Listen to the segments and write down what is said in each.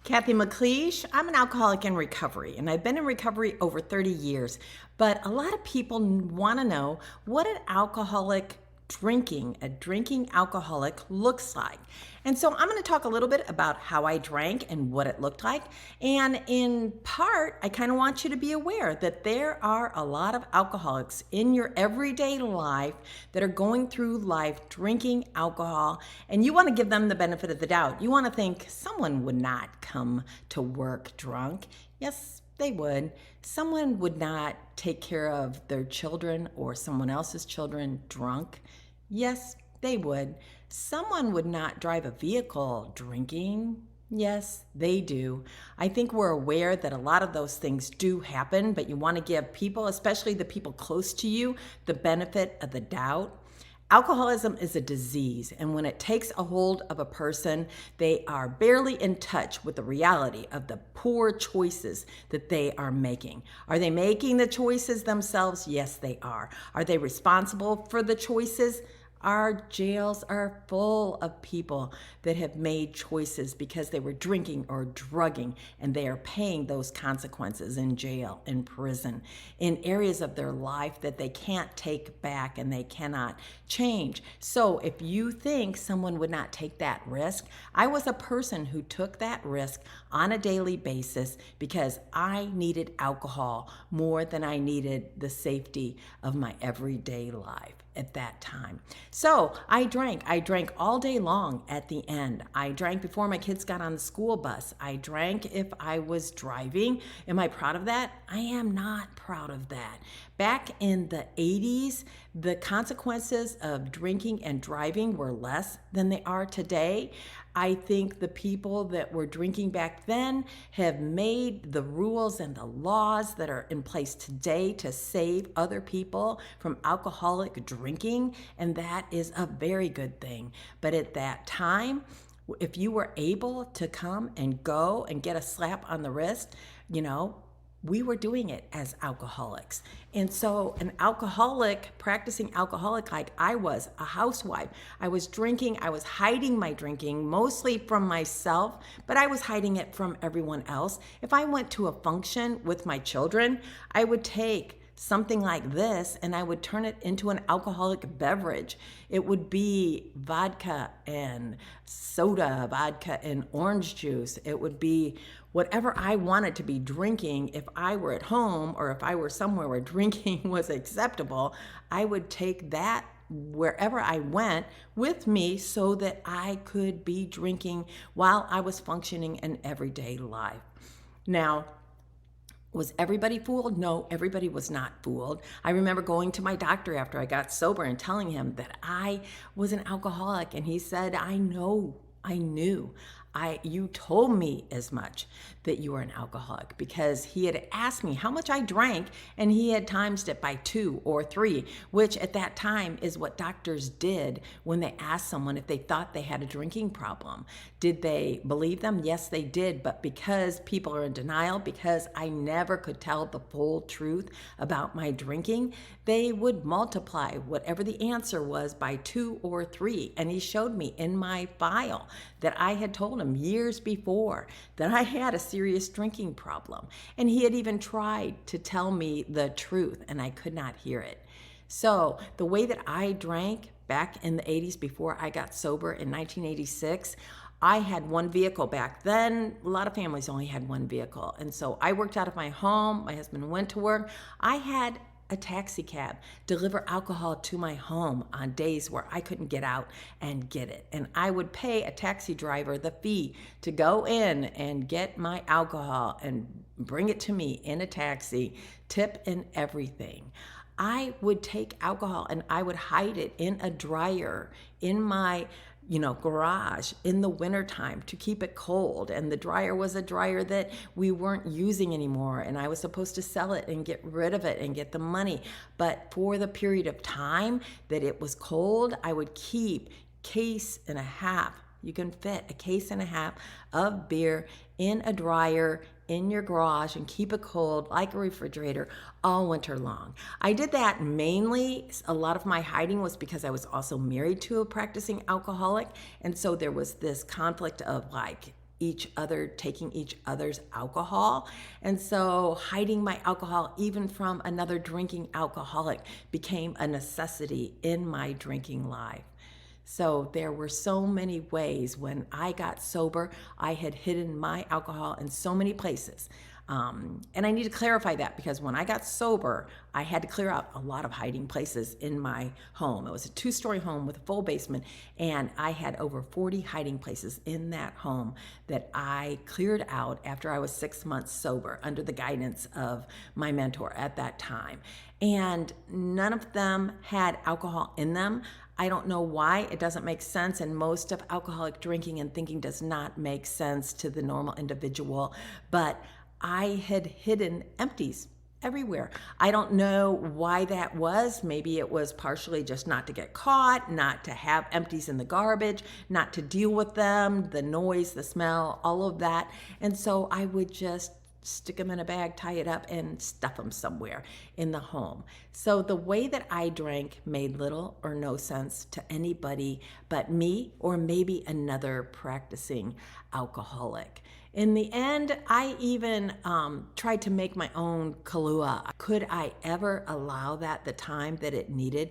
Cathy McLeish. I'm an alcoholic in recovery, and I've been in recovery over 30 years. But a lot of people want to know what a drinking alcoholic looks like. And so I'm going to talk a little bit about how I drank and what it looked like. And in part, I kind of want you to be aware that there are a lot of alcoholics in your everyday life that are going through life drinking alcohol, and you want to give them the benefit of the doubt. You want to think someone would not come to work drunk. Yes, they would. Someone would not take care of their children or someone else's children drunk. Yes, they would. Someone would not drive a vehicle drinking. Yes, they do. I think we're aware that a lot of those things do happen, but you want to give people, especially the people close to you, the benefit of the doubt. Alcoholism is a disease, and when it takes a hold of a person, they are barely in touch with the reality of the poor choices that they are making. Are they making the choices themselves? Yes, they are. Are they responsible for the choices? Our jails are full of people that have made choices because they were drinking or drugging, and they are paying those consequences in jail, in prison, in areas of their life that they can't take back and they cannot change. So if you think someone would not take that risk, I was a person who took that risk on a daily basis because I needed alcohol more than I needed the safety of my everyday life at that time. So I drank all day long at the end. I drank before my kids got on the school bus. I drank if I was driving. Am I proud of that? I am not proud of that. Back in the 80s, the consequences of drinking and driving were less than they are today. I think the people that were drinking back then have made the rules and the laws that are in place today to save other people from alcoholic drinking, and that is a very good thing. But at that time, if you were able to come and go and get a slap on the wrist, we were doing it as alcoholics. And so an alcoholic, practicing alcoholic like I was, a housewife, I was drinking, I was hiding my drinking, mostly from myself, but I was hiding it from everyone else. If I went to a function with my children, I would take something like this and I would turn it into an alcoholic beverage. It would be vodka and soda, vodka and orange juice. It would be whatever I wanted to be drinking. If I were at home or if I were somewhere where drinking was acceptable, I would take that wherever I went with me so that I could be drinking while I was functioning in everyday life. Now, was everybody fooled? No, everybody was not fooled. I remember going to my doctor after I got sober and telling him that I was an alcoholic, and he said, I knew. You told me as much that you were an alcoholic, because he had asked me how much I drank, and he had times it by 2 or 3, which at that time is what doctors did when they asked someone if they thought they had a drinking problem. Did they believe them? Yes, they did. But because people are in denial, because I never could tell the full truth about my drinking, they would multiply whatever the answer was by 2 or 3. And he showed me in my file that I had told him years before that I had a serious drinking problem. And he had even tried to tell me the truth, and I could not hear it. So the way that I drank back in the 80s before I got sober in 1986, I had one vehicle back then. A lot of families only had one vehicle. And so I worked out of my home. My husband went to work. I had a taxi cab deliver alcohol to my home on days where I couldn't get out and get it. And I would pay a taxi driver the fee to go in and get my alcohol and bring it to me in a taxi, tip and everything. I would take alcohol and I would hide it in a dryer in my garage in the wintertime to keep it cold. And the dryer was a dryer that we weren't using anymore. And I was supposed to sell it and get rid of it and get the money. But for the period of time that it was cold, I would keep case and a half. You can fit a case and a half of beer in a dryer in your garage and keep it cold like a refrigerator all winter long. I did that mainly. A lot of my hiding was because I was also married to a practicing alcoholic. And so there was this conflict of each other, taking each other's alcohol. And so hiding my alcohol, even from another drinking alcoholic, became a necessity in my drinking life. So there were so many ways when I got sober, I had hidden my alcohol in so many places. And I need to clarify that because when I got sober, I had to clear out a lot of hiding places in my home. It was a 2-story home with a full basement, and I had over 40 hiding places in that home that I cleared out after I was 6 months sober under the guidance of my mentor at that time. And none of them had alcohol in them. I don't know why. It doesn't make sense, and most of alcoholic drinking and thinking does not make sense to the normal individual, but I had hidden empties everywhere. I don't know why that was. Maybe it was partially just not to get caught, not to have empties in the garbage, not to deal with them, the noise, the smell, all of that. And so I would just stick them in a bag, tie it up, and stuff them somewhere in the home. So the way that I drank made little or no sense to anybody but me, or maybe another practicing alcoholic. In the end, I even tried to make my own Kahlua. Could I ever allow that the time that it needed?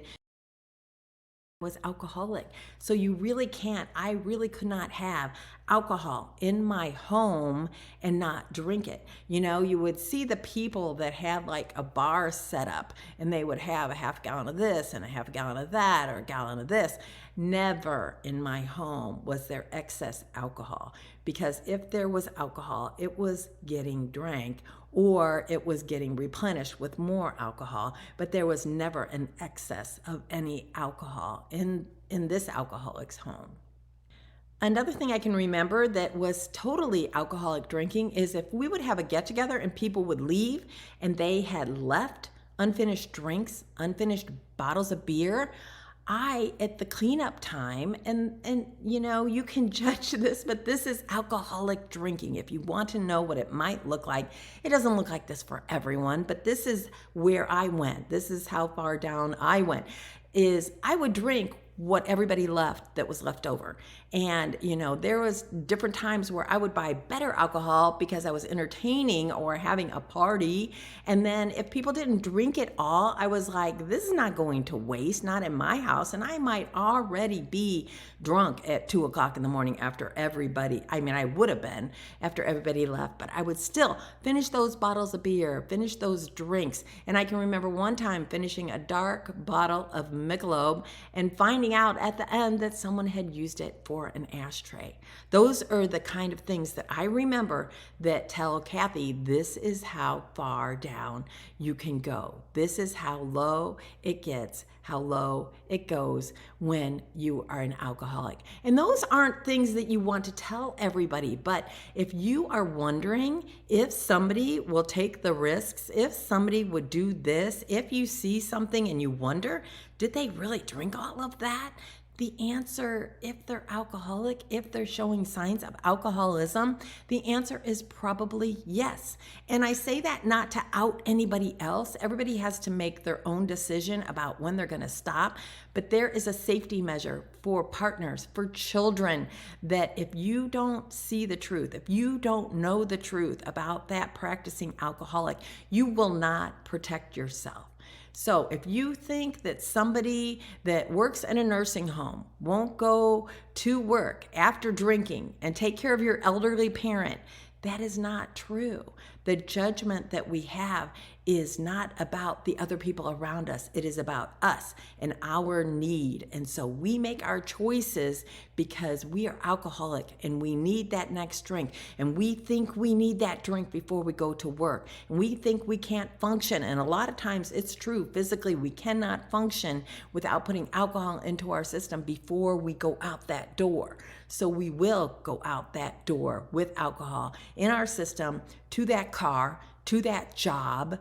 Was alcoholic. So you really can't, I really could not have alcohol in my home and not drink it. You know, you would see the people that had like a bar set up and they would have a half gallon of this and a half gallon of that or a gallon of this. Never in my home was there excess alcohol, because if there was alcohol, it was getting drank or it was getting replenished with more alcohol, but there was never an excess of any alcohol in this alcoholic's home. Another thing I can remember that was totally alcoholic drinking is if we would have a get together and people would leave and they had left unfinished drinks, unfinished bottles of beer, at the cleanup time, and you know, you can judge this, but this is alcoholic drinking. If you want to know what it might look like, it doesn't look like this for everyone, but this is where I went. This is how far down I went, is I would drink what everybody left that was left over. And, you know, there was different times where I would buy better alcohol because I was entertaining or having a party. And then if people didn't drink it all, I was like, this is not going to waste, not in my house. And I might already be drunk at 2 o'clock in the morning after everybody, I would have been after everybody left, but I would still finish those bottles of beer, finish those drinks. And I can remember one time finishing a dark bottle of Michelob and finding out at the end that someone had used it for an ashtray. Those are the kind of things that I remember that tell Cathy, this is how far down you can go. This is how low it gets, how low it goes when you are an alcoholic. And those aren't things that you want to tell everybody, but if you are wondering if somebody will take the risks, if somebody would do this, if you see something and you wonder, did they really drink all of that? The answer, if they're alcoholic, if they're showing signs of alcoholism, the answer is probably yes. And I say that not to out anybody else. Everybody has to make their own decision about when they're going to stop. But there is a safety measure for partners, for children, that if you don't see the truth, if you don't know the truth about that practicing alcoholic, you will not protect yourself. So if you think that somebody that works in a nursing home won't go to work after drinking and take care of your elderly parent, that is not true. The judgment that we have is not about the other people around us. It is about us and our need. And so we make our choices because we are alcoholic and we need that next drink. And we think we need that drink before we go to work. And we think we can't function. And a lot of times it's true. Physically, we cannot function without putting alcohol into our system before we go out that door. So we will go out that door with alcohol in our system, to that car, to that job,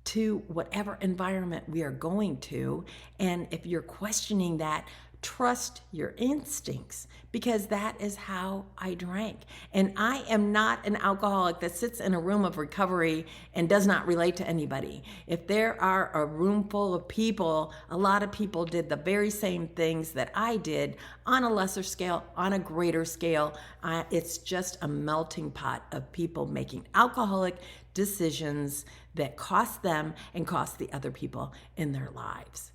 to whatever environment we are going to. And if you're questioning that, Trust your instincts, because that is how I drank. And I am not an alcoholic that sits in a room of recovery and does not relate to anybody. If there are a room full of people, a lot of people did the very same things that I did on a lesser scale, on a greater scale. It's just a melting pot of people making alcoholic decisions that cost them and cost the other people in their lives.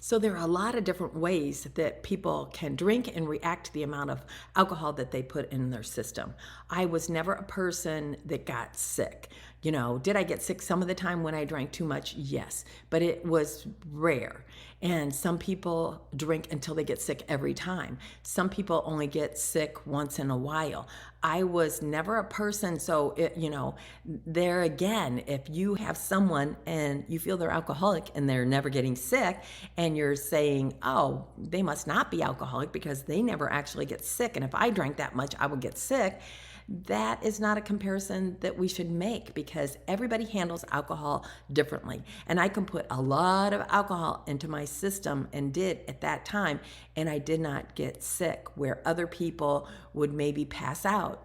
So there are a lot of different ways that people can drink and react to the amount of alcohol that they put in their system. I was never a person that got sick. Did I get sick some of the time when I drank too much? Yes, but it was rare. And some people drink until they get sick every time. Some people only get sick once in a while. I was never a person, so there again, if you have someone and you feel they're alcoholic and they're never getting sick, and you're saying, oh, they must not be alcoholic because they never actually get sick, and if I drank that much, I would get sick. That is not a comparison that we should make, because everybody handles alcohol differently. And I can put a lot of alcohol into my system, and did at that time, and I did not get sick, where other people would maybe pass out.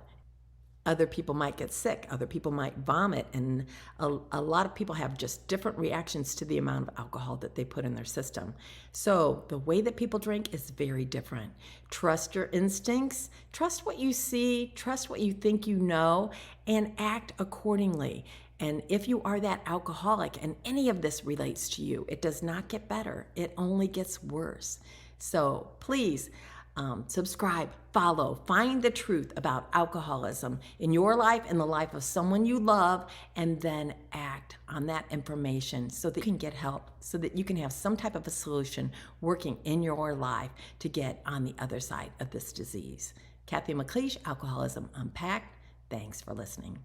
Other people might get sick, other people might vomit, and a lot of people have just different reactions to the amount of alcohol that they put in their system. So the way that people drink is very different. Trust your instincts, trust what you see, trust what you think you know, and act accordingly. And if you are that alcoholic and any of this relates to you, it does not get better, it only gets worse. So please, subscribe, follow, find the truth about alcoholism in your life and the life of someone you love, and then act on that information so that you can get help, so that you can have some type of a solution working in your life to get on the other side of this disease. Cathy McLeish, Alcoholism Unpacked. Thanks for listening.